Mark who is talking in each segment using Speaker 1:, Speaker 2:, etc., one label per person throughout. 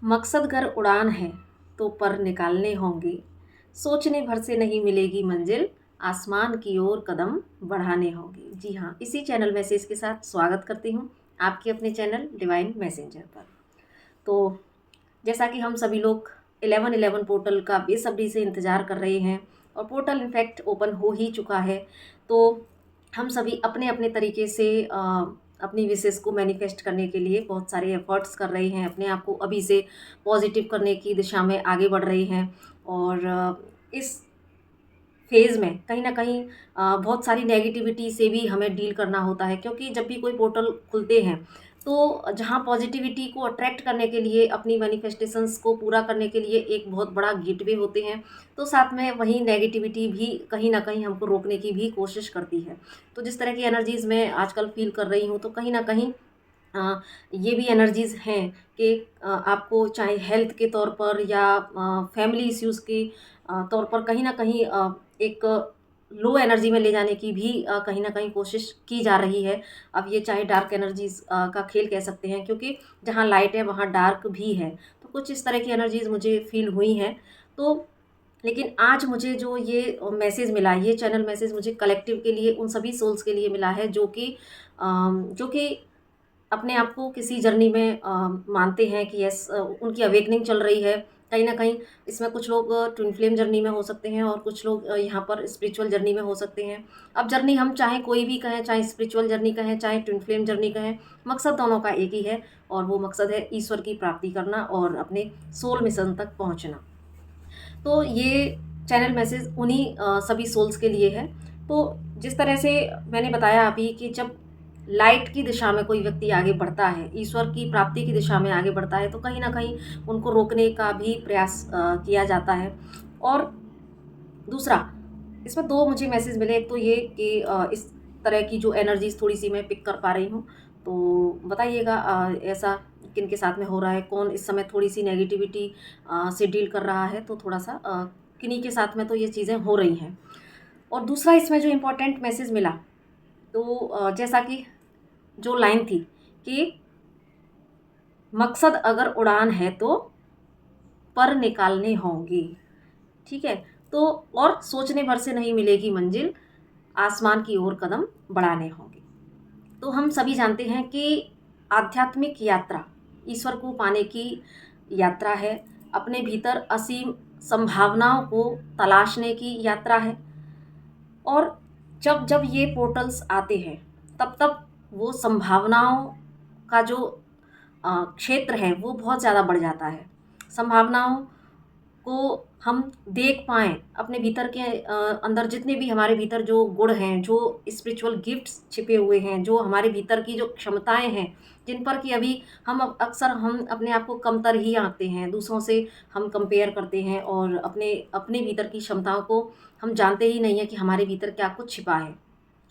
Speaker 1: मकसद गर उड़ान है तो पर निकालने होंगे। सोचने भर से नहीं मिलेगी मंजिल, आसमान की ओर कदम बढ़ाने होंगे। जी हाँ, इसी चैनल मैसेज के साथ स्वागत करती हूँ आपके अपने चैनल डिवाइन मैसेंजर पर। तो जैसा कि हम सभी लोग 11-11 पोर्टल का बेसब्री से इंतज़ार कर रहे हैं और पोर्टल इनफैक्ट ओपन हो ही चुका है। तो हम सभी अपने अपने तरीके से अपनी विशेष को मैनिफेस्ट करने के लिए बहुत सारे एफर्ट्स कर रहे हैं, अपने आप को अभी से पॉजिटिव करने की दिशा में आगे बढ़ रहे हैं। और इस फेज़ में कहीं न कहीं बहुत सारी नेगेटिविटी से भी हमें डील करना होता है, क्योंकि जब भी कोई पोर्टल खुलते हैं, तो जहाँ पॉजिटिविटी को अट्रैक्ट करने के लिए, अपनी मैनिफेस्टेशंस को पूरा करने के लिए एक बहुत बड़ा गेटवे होते हैं, तो साथ में वहीं नेगेटिविटी भी कहीं न कहीं हमको रोकने की भी कोशिश करती है। तो जिस तरह की एनर्जीज़ मैं आजकल फ़ील कर रही हूँ, तो कहीं न कहीं ये भी एनर्जीज़ हैं कि आपको चाहे हेल्थ के तौर पर या फैमिली इश्यूज़ के तौर पर कहीं न कहीं एक लो एनर्जी में ले जाने की भी कहीं न कहीं कोशिश की जा रही है। अब ये चाहे डार्क एनर्जीज़ का खेल कह सकते हैं, क्योंकि जहाँ लाइट है वहाँ डार्क भी है। तो कुछ इस तरह की एनर्जीज़ मुझे फ़ील हुई हैं। तो लेकिन आज मुझे जो ये मैसेज मिला, ये चैनल मैसेज मुझे कलेक्टिव के लिए, उन सभी सोल्स के लिए मिला है जो कि अपने आप को किसी जर्नी में मानते हैं कि यस, उनकी अवेकनिंग चल रही है। कहीं न कहीं इसमें कुछ लोग ट्विन फ्लेम जर्नी में हो सकते हैं और कुछ लोग यहाँ पर स्पिरिचुअल जर्नी में हो सकते हैं। अब जर्नी हम चाहे कोई भी कहें, चाहे स्पिरिचुअल जर्नी कहें, चाहे ट्विन फ्लेम जर्नी कहें, मकसद दोनों का एक ही है और वो मकसद है ईश्वर की प्राप्ति करना और अपने सोल मिशन तक पहुँचना। तो ये चैनल मैसेज उन्हीं सभी सोल्स के लिए है। तो जिस तरह से मैंने बताया अभी कि जब लाइट की दिशा में कोई व्यक्ति आगे बढ़ता है, ईश्वर की प्राप्ति की दिशा में आगे बढ़ता है, तो कहीं न कहीं उनको रोकने का भी प्रयास किया जाता है। और दूसरा, इसमें 2 मुझे मैसेज मिले। एक तो ये कि इस तरह की जो एनर्जीज़ थोड़ी-सी मैं पिक कर पा रही हूँ, तो बताइएगा ऐसा किन के साथ में हो रहा है? कौन इस समय थोड़ी-सी नेगेटिविटी से डील कर रहा है? तो थोड़ा-सा किन्हीं के साथ में तो ये चीज़ें हो रही हैं। और दूसरा इसमें जो इम्पोर्टेंट मैसेज मिला, तो जैसा कि जो लाइन थी कि मकसद अगर उड़ान है तो पर निकालने होंगे, ठीक है? तो और सोचने भर से नहीं मिलेगी मंजिल, आसमान की ओर कदम बढ़ाने होंगे। तो हम सभी जानते हैं कि आध्यात्मिक यात्रा ईश्वर को पाने की यात्रा है, अपने भीतर असीम संभावनाओं को तलाशने की यात्रा है। और जब जब ये पोर्टल्स आते हैं, तब तब वो संभावनाओं का जो क्षेत्र है वो बहुत ज़्यादा बढ़ जाता है। संभावनाओं को हम देख पाएँ, अपने भीतर के अंदर जितने भी हमारे भीतर जो गुण हैं, जो स्पिरिचुअल गिफ्ट्स छिपे हुए हैं, जो हमारे भीतर की जो क्षमताएँ हैं, जिन पर कि अभी हम अक्सर हम अपने आप को कमतर ही आंकते हैं, दूसरों से हम कंपेयर करते हैं और अपने अपने भीतर की क्षमताओं को हम जानते ही नहीं हैं कि हमारे भीतर क्या कुछ छिपा है।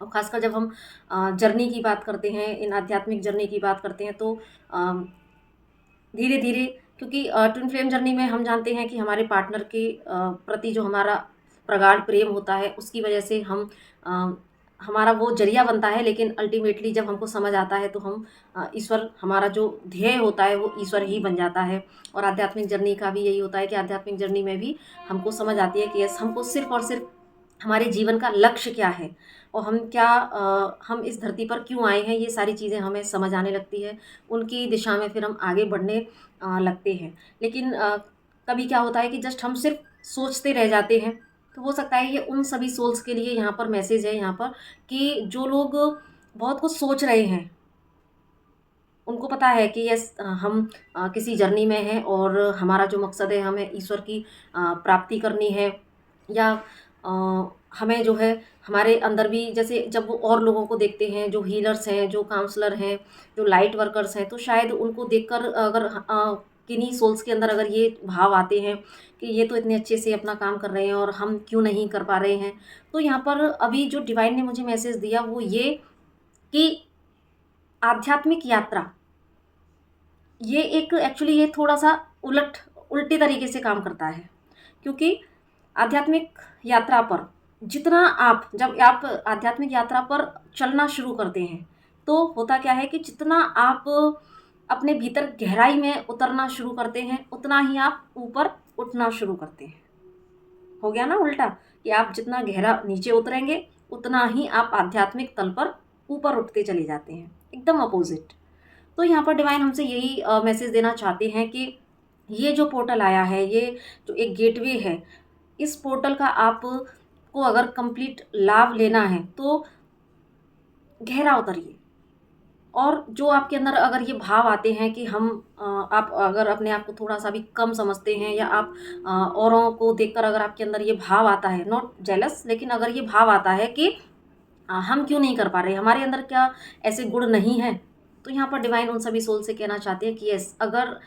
Speaker 1: और ख़ासकर जब हम जर्नी की बात करते हैं, इन आध्यात्मिक जर्नी की बात करते हैं, तो अ, धीरे-धीरे, क्योंकि ट्विन फ्लेम जर्नी में हम जानते हैं कि हमारे पार्टनर के प्रति जो हमारा प्रगाढ़ प्रेम होता है, उसकी वजह से अ, हमारा वो ज़रिया बनता है, लेकिन अल्टीमेटली जब हमको समझ आता है तो हम ईश्वर, हमारा जो ध्येय होता है वो ईश्वर ही बन जाता है। और आध्यात्मिक जर्नी का भी यही होता है कि आध्यात्मिक जर्नी में भी हमको समझ आती है कि यस, हमको सिर्फ़ और सिर्फ़ हमारे जीवन का लक्ष्य क्या है और हम इस धरती पर क्यों आए हैं, ये सारी चीज़ें हमें समझ आने लगती है। उनकी दिशा में फिर हम आगे बढ़ने लगते हैं। लेकिन कभी क्या होता है कि जस्ट हम सिर्फ सोचते रह जाते हैं। तो हो सकता है ये उन सभी सोल्स के लिए यहाँ पर मैसेज है, यहाँ पर कि जो लोग बहुत कुछ सोच रहे हैं, उनको पता है कि यस, हम किसी जर्नी में हैं और हमारा जो मकसद है, हमें ईश्वर की प्राप्ति करनी है। या अ, हमें जो है हमारे अंदर भी, जैसे जब वो और लोगों को देखते हैं जो हीलर्स हैं, जो काउंसलर हैं, जो लाइट वर्कर्स हैं, तो शायद उनको देखकर अगर किन्हीं सोल्स के अंदर अगर ये भाव आते हैं कि ये तो इतने अच्छे से अपना काम कर रहे हैं और हम क्यों नहीं कर पा रहे हैं। तो यहाँ पर अभी जो डिवाइन ने मुझे मैसेज दिया वो ये कि आध्यात्मिक यात्रा, ये एक एक्चुअली ये थोड़ा-सा उल्टे तरीके से काम करता है। क्योंकि आध्यात्मिक यात्रा पर जितना आप जब आप आध्यात्मिक यात्रा पर चलना शुरू करते हैं, तो होता क्या है कि जितना आप अपने भीतर गहराई में उतरना शुरू करते हैं, उतना ही आप ऊपर उठना शुरू करते हैं। हो गया ना उल्टा, कि आप जितना गहरा नीचे उतरेंगे उतना ही आप आध्यात्मिक तल पर ऊपर उठते चले जाते हैं, एकदम अपोजिट। तो यहाँ पर डिवाइन हमसे यही मैसेज देना चाहते हैं कि ये जो पोर्टल आया है, ये जो एक गेटवे है, इस पोर्टल का आप को अगर कंप्लीट लाभ लेना है तो गहरा उतरिए। और जो आपके अंदर अगर ये भाव आते हैं कि आप अगर अपने आप को थोड़ा-सा भी कम समझते हैं, या आप औरों को देखकर अगर आपके अंदर ये भाव आता है, नॉट जेलस, लेकिन अगर ये भाव आता है कि हम क्यों नहीं कर पा रहे, हमारे अंदर क्या ऐसे गुण नहीं हैं? तो यहाँ पर डिवाइन उन सभी सोल से कहना चाहते हैं कि यस, अगर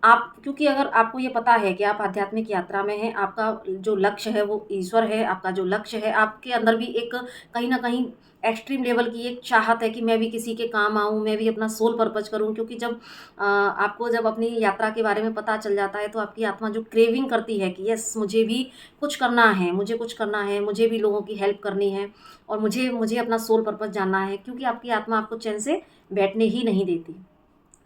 Speaker 1: आप, क्योंकि अगर आपको ये पता है कि आप आध्यात्मिक यात्रा में हैं, आपका जो लक्ष्य है वो ईश्वर है, आपका जो लक्ष्य है, आपके अंदर भी एक कहीं न कहीं एक्सट्रीम लेवल की एक चाहत है कि मैं भी किसी के काम आऊँ, मैं भी अपना सोल पर्पज़ करूँ। क्योंकि आपको जब अपनी यात्रा के बारे में पता चल जाता है, तो आपकी आत्मा जो क्रेविंग करती है कि यस, मुझे भी कुछ करना है, मुझे कुछ करना है, मुझे भी लोगों की हेल्प करनी है, और मुझे मुझे अपना सोल पर्पज़ जानना है, क्योंकि आपकी आत्मा आपको चैन से बैठने ही नहीं देती।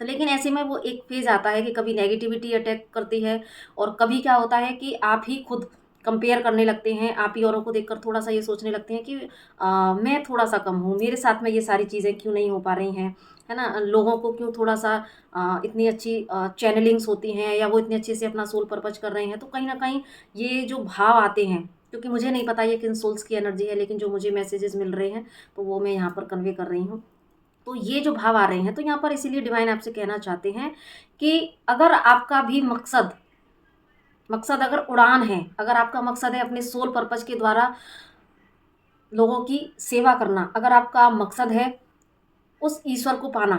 Speaker 1: तो लेकिन ऐसे में वो एक फ़ेज़ आता है कि कभी नेगेटिविटी अटैक करती है, और कभी क्या होता है कि आप ही खुद कंपेयर करने लगते हैं, आप ही औरों को देखकर थोड़ा-सा ये सोचने लगते हैं कि मैं थोड़ा-सा कम हूँ, मेरे साथ में ये सारी चीज़ें क्यों नहीं हो पा रही हैं, है ना? लोगों को क्यों थोड़ा-सा इतनी अच्छी चैनलिंग्स होती हैं, या वो इतने अच्छे से अपना सोल पर्पज़ कर रहे हैं। तो कहीं न कहीं ये जो भाव आते हैं, क्योंकि मुझे नहीं पता ये किन सोल्स की एनर्जी है, लेकिन जो मुझे मैसेजेस मिल रहे हैं, तो वो मैं यहाँ पर कन्वे कर रही हूँ। तो ये जो भाव आ रहे हैं, तो यहाँ पर इसीलिए डिवाइन आपसे कहना चाहते हैं कि अगर आपका भी मकसद मकसद अगर उड़ान है, अगर आपका मकसद है अपने सोल पर्पज़ के द्वारा लोगों की सेवा करना, अगर आपका मकसद है उस ईश्वर को पाना,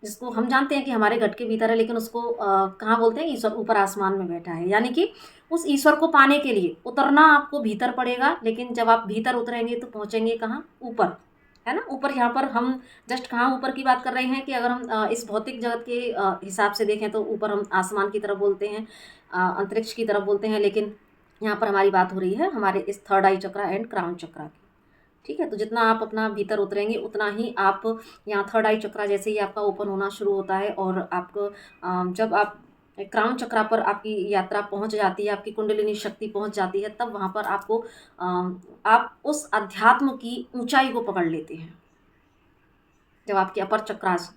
Speaker 1: जिसको हम जानते हैं कि हमारे घट के भीतर है, लेकिन उसको कहाँ बोलते हैं, ईश्वर ऊपर आसमान में बैठा है। यानी कि उस ईश्वर को पाने के लिए उतरना आपको भीतर पड़ेगा, लेकिन जब आप भीतर उतरेंगे तो पहुँचेंगे कहाँ? ऊपर, है ना? ऊपर, यहाँ पर हम जस्ट कहाँ ऊपर की बात कर रहे हैं कि अगर हम इस भौतिक जगत के हिसाब से देखें तो ऊपर हम आसमान की तरफ बोलते हैं, अंतरिक्ष की तरफ बोलते हैं, लेकिन यहाँ पर हमारी बात हो रही है हमारे इस third eye chakra and crown chakra की। ठीक है? तो जितना आप अपना भीतर उतरेंगे उतना ही आप, यहाँ थर्ड आई चक्रा जैसे ही आपका ओपन होना शुरू होता है, और आपको जब आप क्राउन चक्रा पर आपकी यात्रा पहुँच जाती है, आपकी कुंडलिनी शक्ति पहुँच जाती है, तब वहाँ पर आपको आप उस अध्यात्म की ऊँचाई को पकड़ लेते हैं। जब आपके अपर चक्रास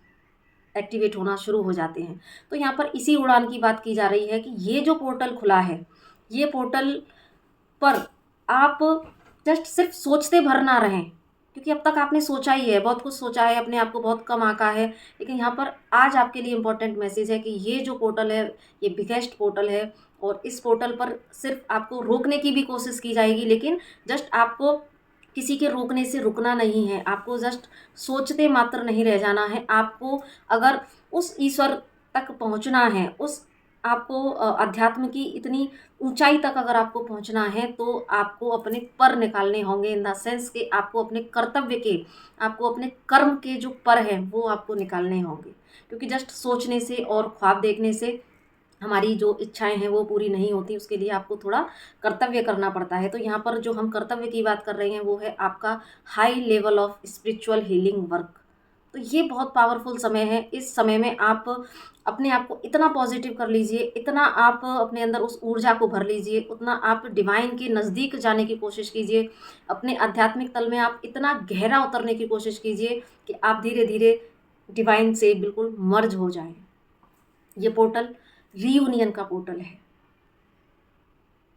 Speaker 1: एक्टिवेट होना शुरू हो जाते हैं। तो यहाँ पर इसी उड़ान की बात की जा रही है कि ये जो पोर्टल खुला है, ये पोर्टल पर आप जस्ट सिर्फ सोचते भर ना रहें, क्योंकि अब तक आपने सोचा ही है, बहुत कुछ सोचा है, अपने आप को बहुत कम आँका है। लेकिन यहाँ पर आज आपके लिए इम्पोर्टेंट मैसेज है कि ये जो पोर्टल है, ये बिगेस्ट पोर्टल है, और इस पोर्टल पर सिर्फ आपको रोकने की भी कोशिश की जाएगी, लेकिन जस्ट आपको किसी के रोकने से रुकना नहीं है, आपको जस्ट सोचते मात्र नहीं रह जाना है। आपको अगर उस ईश्वर तक पहुँचना है, उस आपको अध्यात्म की इतनी ऊंचाई तक अगर आपको पहुंचना है, तो आपको अपने पर निकालने होंगे, इन द सेंस कि आपको अपने कर्तव्य के, आपको अपने कर्म के जो पर हैं वो आपको निकालने होंगे। क्योंकि जस्ट सोचने से और ख्वाब देखने से हमारी जो इच्छाएं हैं वो पूरी नहीं होती, उसके लिए आपको थोड़ा कर्तव्य करना पड़ता है। तो यहाँ पर जो हम कर्तव्य की बात कर रहे हैं वो है आपका high level of spiritual healing work. तो ये बहुत पावरफुल समय है। इस समय में आप अपने आप को इतना पॉजिटिव कर लीजिए, इतना आप अपने अंदर उस ऊर्जा को भर लीजिए, उतना आप डिवाइन के नज़दीक जाने की कोशिश कीजिए, अपने आध्यात्मिक तल में आप इतना गहरा उतरने की कोशिश कीजिए कि आप धीरे धीरे डिवाइन से बिल्कुल मर्ज हो जाएं। ये पोर्टल रीयूनियन का पोर्टल है,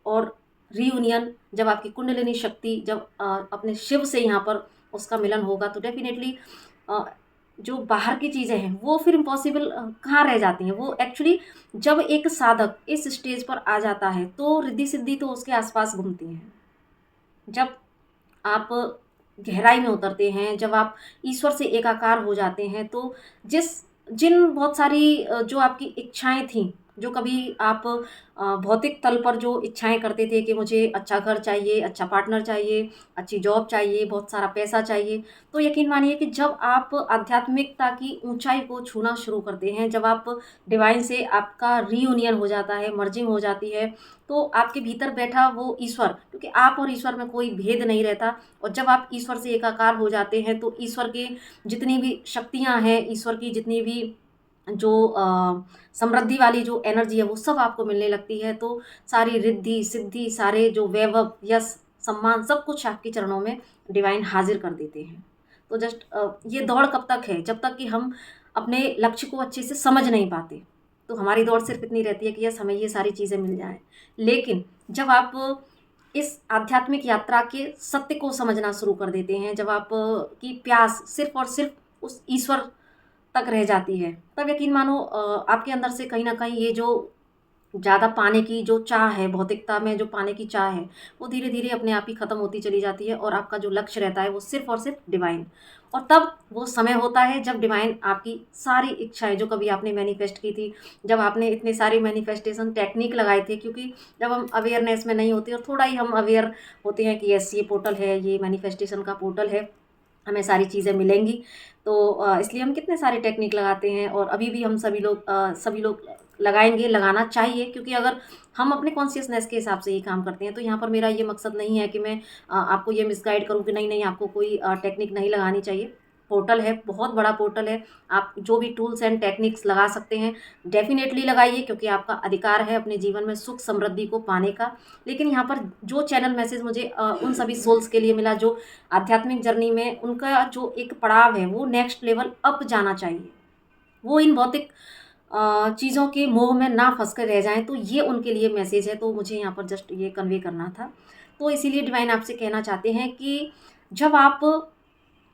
Speaker 1: और रीयूनियन जब आपकी कुंडलिनी शक्ति जब अपने शिव से यहाँ पर उसका मिलन होगा, तो डेफिनेटली जो बाहर की चीज़ें हैं वो फिर इम्पॉसिबल कहाँ रह जाती हैं। वो एक्चुअली जब एक साधक इस स्टेज पर आ जाता है तो रिद्धि सिद्धि तो उसके आसपास घूमती हैं। जब आप गहराई में उतरते हैं, जब आप ईश्वर से एकाकार हो जाते हैं, तो जिन बहुत सारी जो आपकी इच्छाएं थीं, जो कभी आप भौतिक तल पर जो इच्छाएं करते थे कि मुझे अच्छा घर चाहिए, अच्छा पार्टनर चाहिए, अच्छी जॉब चाहिए, बहुत सारा पैसा चाहिए, तो यकीन मानिए कि जब आप आध्यात्मिकता की ऊंचाई को छूना शुरू करते हैं, जब आप डिवाइन से आपका रीयूनियन हो जाता है, मर्जिंग हो जाती है, तो आपके भीतर बैठा वो ईश्वर, क्योंकि आप और ईश्वर में कोई भेद नहीं रहता, और जब आप ईश्वर से एकाकार हो जाते हैं तो ईश्वर के जितनी भी शक्तियाँ हैं, ईश्वर की जितनी भी जो समृद्धि वाली जो एनर्जी है वो सब आपको मिलने लगती है। तो सारी रिद्धि सिद्धि, सारे जो वैभव यश सम्मान सब कुछ आपके चरणों में डिवाइन हाजिर कर देते हैं। तो जस्ट ये दौड़ कब तक है, जब तक कि हम अपने लक्ष्य को अच्छे से समझ नहीं पाते। तो हमारी दौड़ सिर्फ इतनी रहती है कि यस हमें ये सारी चीज़ें मिल जाएं। लेकिन जब आप इस आध्यात्मिक यात्रा के सत्य को समझना शुरू कर देते हैं, जब आप की प्यास सिर्फ और सिर्फ उस ईश्वर तक रह जाती है, तब यकीन मानो आपके अंदर से कहीं न कहीं ये जो ज़्यादा पाने की जो चाह है, भौतिकता में जो पाने की चाह है, वो धीरे-धीरे अपने आप ही ख़त्म होती चली जाती है और आपका जो लक्ष्य रहता है वो सिर्फ़ और सिर्फ़ डिवाइन। और तब वो समय होता है जब डिवाइन आपकी सारी इच्छाएँ जो कभी आपने मैनिफेस्ट की थी, जब आपने इतने सारे मैनिफेस्टेशन टेक्निक लगाए थे, क्योंकि जब हम अवेयरनेस में नहीं होते और थोड़ा ही हम अवेयर होते हैं कि यस ये पोर्टल है, ये मैनिफेस्टेशन का पोर्टल है, हमें सारी चीज़ें मिलेंगी। तो इसलिए हम कितने सारे टेक्निक लगाते हैं और अभी भी हम सभी लोग लगाएँगे, लगाना चाहिए, क्योंकि अगर हम अपने कॉन्शियसनेस के हिसाब से ही काम करते हैं, तो यहाँ पर मेरा ये मकसद नहीं है कि मैं आपको ये मिसगाइड करूँ कि नहीं आपको कोई टेक्निक नहीं लगानी चाहिए। पोर्टल है, बहुत बड़ा पोर्टल है, आप जो भी टूल्स एंड टेक्निक्स लगा सकते हैं, डेफ़िनेटली लगाइए, क्योंकि आपका अधिकार है अपने जीवन में सुख समृद्धि को पाने का। लेकिन यहाँ पर जो चैनल मैसेज मुझे उन सभी सोल्स के लिए मिला जो आध्यात्मिक जर्नी में उनका जो एक पड़ाव है वो नेक्स्ट लेवल अप जाना चाहिए। वो इन भौतिक चीज़ों के मोह में ना फँस कर रह जाएँ, तो ये उनके लिए मैसेज है। तो मुझे यहाँ पर जस्ट ये कन्वे करना था। तो इसीलिए डिवाइन आपसे कहना चाहते हैं कि जब आप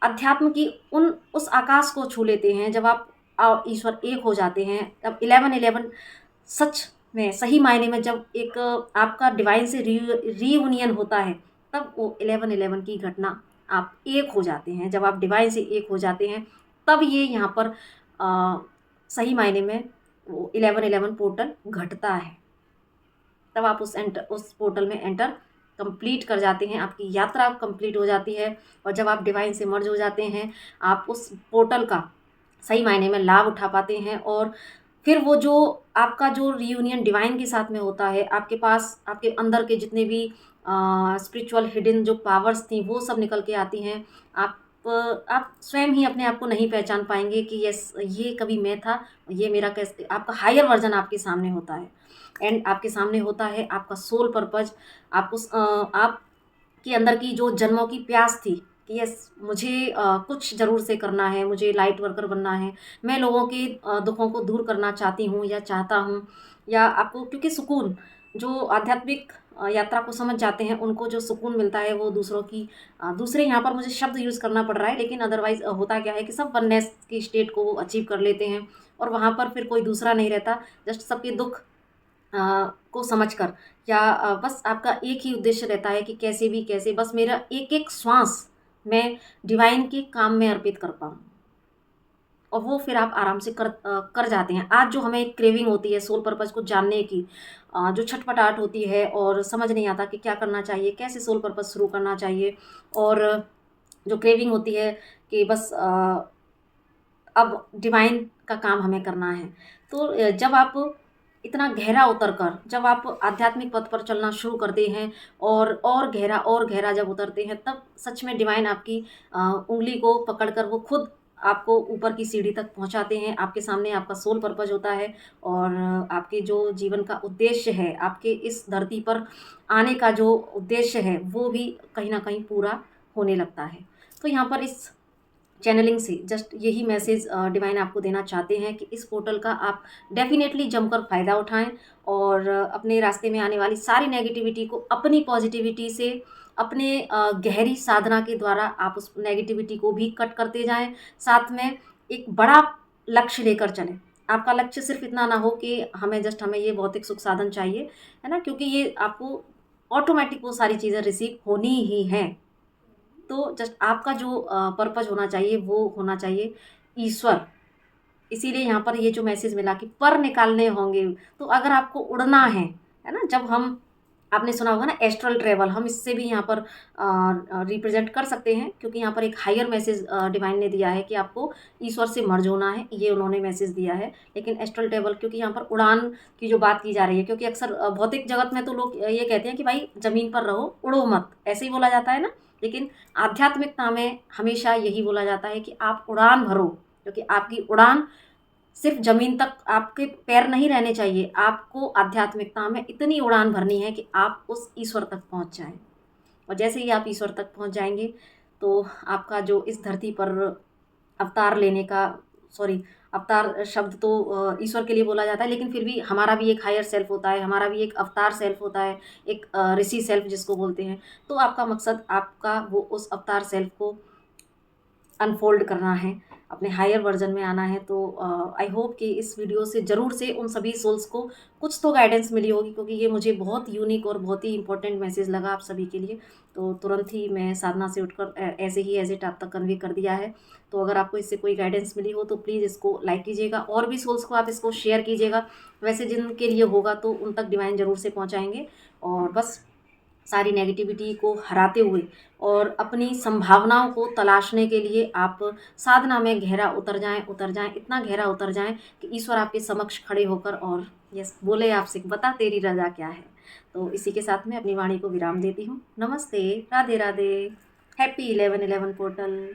Speaker 1: अध्यात्म की उन उस आकाश को छू लेते हैं, जब आप ईश्वर एक हो जाते हैं, तब 11-11 सच में सही मायने में जब एक आपका डिवाइन से रीयूनियन होता है, तब वो 11-11 की घटना आप एक हो जाते हैं। जब आप डिवाइन से एक हो जाते हैं, तब ये यहाँ पर सही मायने में वो 11-11 पोर्टल घटता है। तब आप उस पोर्टल में एंटर कंप्लीट कर जाते हैं, आपकी यात्रा कंप्लीट हो जाती है। और जब आप डिवाइन से मर्ज हो जाते हैं, आप उस पोर्टल का सही मायने में लाभ उठा पाते हैं। और फिर वो जो आपका जो रियूनियन डिवाइन के साथ में होता है, आपके पास आपके अंदर के जितने भी स्पिरिचुअल हिडन जो पावर्स थी वो सब निकल के आती हैं। आप स्वयं ही अपने आप को नहीं पहचान पाएंगे कि यस ये कभी मैं था, ये मेरा कैसे आपका हायर वर्जन आपके सामने होता है। एंड आपके सामने होता है आपका सोल पर्पज। आपको आपके अंदर की जो जन्मों की प्यास थी कि यस मुझे कुछ ज़रूर से करना है, मुझे लाइट वर्कर बनना है, मैं लोगों के दुखों को दूर करना चाहती हूँ या चाहता हूँ। या आपको क्योंकि सुकून जो आध्यात्मिक यात्रा को समझ जाते हैं, उनको जो सुकून मिलता है वो दूसरों की दूसरे यहाँ पर मुझे शब्द यूज़ करना पड़ रहा है, लेकिन अदरवाइज़ होता क्या है कि सब वननेस की स्टेट को वो अचीव कर लेते हैं और वहाँ पर फिर कोई दूसरा नहीं रहता। जस्ट सबके दुख को समझकर या बस आपका एक ही उद्देश्य रहता है कि कैसे भी कैसे बस मेरा एक-एक श्वास मैं डिवाइन के काम में अर्पित कर पाऊँ। और वो फिर आप आराम से कर जाते हैं। आज जो हमें क्रेविंग होती है सोल पर्पज़ को जानने की, जो छटपटाहट होती है और समझ नहीं आता कि क्या करना चाहिए, कैसे सोल पर्पज़ शुरू करना चाहिए, और जो क्रेविंग होती है कि बस अब डिवाइन का काम हमें करना है। तो जब आप इतना गहरा उतर कर जब आप आध्यात्मिक पथ पर चलना शुरू करते हैं और गहरा जब उतरते हैं, तब सच में डिवाइन आपकी उँगली को पकड़कर वो खुद आपको ऊपर की सीढ़ी तक पहुँचाते हैं। आपके सामने आपका सोल पर्पज़ होता है और आपके जो जीवन का उद्देश्य है, आपके इस धरती पर आने का जो उद्देश्य है, वो भी कहीं न कहीं पूरा होने लगता है। तो यहाँ पर इस चैनलिंग से जस्ट यही मैसेज डिवाइन आपको देना चाहते हैं कि इस पोर्टल का आप डेफिनेटली जमकर फ़ायदा उठाएं और अपने रास्ते में आने वाली सारी नेगेटिविटी को अपनी पॉजिटिविटी से, अपने गहरी साधना के द्वारा आप उस नेगेटिविटी को भी कट करते जाएं। साथ में एक बड़ा लक्ष्य लेकर चलें। आपका लक्ष्य सिर्फ इतना ना हो कि हमें ये भौतिक सुख साधन चाहिए, है ना? क्योंकि ये आपको ऑटोमेटिक वो सारी चीज़ें रिसीव होनी ही हैं। तो जस्ट आपका जो पर्पज़ होना चाहिए वो होना चाहिए ईश्वर। इसीलिए यहाँ पर ये जो मैसेज मिला कि पर निकालने होंगे। तो अगर आपको उड़ना है ना? जब हम आपने सुना होगा ना एस्ट्रल ट्रैवल, हम इससे भी यहाँ पर रिप्रेजेंट कर सकते हैं, क्योंकि यहाँ पर एक हायर मैसेज डिवाइन ने दिया है कि आपको ईश्वर से मर्ज होना है, ये उन्होंने मैसेज दिया है। लेकिन एस्ट्रल ट्रैवल क्योंकि यहाँ पर उड़ान की जो बात की जा रही है, क्योंकि अक्सर भौतिक जगत में तो लोग ये कहते हैं कि भाई ज़मीन पर रहो, उड़ो मत, ऐसे ही बोला जाता है ना। लेकिन आध्यात्मिकता में हमेशा यही बोला जाता है कि आप उड़ान भरो, क्योंकि आपकी उड़ान सिर्फ ज़मीन तक आपके पैर नहीं रहने चाहिए, आपको आध्यात्मिकता में इतनी उड़ान भरनी है कि आप उस ईश्वर तक पहुँच जाएँ। और जैसे ही आप ईश्वर तक पहुँच जाएँगे, तो आपका जो इस धरती पर अवतार लेने का, सॉरी, अवतार शब्द तो ईश्वर के लिए बोला जाता है, लेकिन फिर भी हमारा भी एक हायर सेल्फ होता है, हमारा भी एक अवतार सेल्फ होता है, एक ऋषि सेल्फ जिसको बोलते हैं। तो आपका मकसद, आपका वो उस अवतार सेल्फ को अनफोल्ड करना है, अपने हायर वर्जन में आना है। तो आई होप कि इस वीडियो से ज़रूर से उन सभी सोल्स को कुछ तो गाइडेंस मिली होगी, क्योंकि ये मुझे बहुत यूनिक और बहुत ही इंपॉर्टेंट मैसेज लगा आप सभी के लिए। तो तुरंत ही मैं साधना से उठकर ऐसे ही एज इट आप तक कन्वे कर दिया है। तो अगर आपको इससे कोई गाइडेंस मिली हो तो प्लीज़ इसको लाइक कीजिएगा, और भी सोल्स को आप इसको शेयर कीजिएगा। वैसे जिनके लिए होगा तो उन तक डिवाइन ज़रूर से पहुँचाएँगे। और बस सारी नेगेटिविटी को हराते हुए और अपनी संभावनाओं को तलाशने के लिए आप साधना में गहरा उतर जाएं, इतना गहरा उतर जाएं कि ईश्वर आपके समक्ष खड़े होकर और यस बोले आपसे, बता तेरी रजा क्या है। तो इसी के साथ में अपनी वाणी को विराम देती हूँ। नमस्ते, राधे राधे, हैप्पी 11/11 पोर्टल।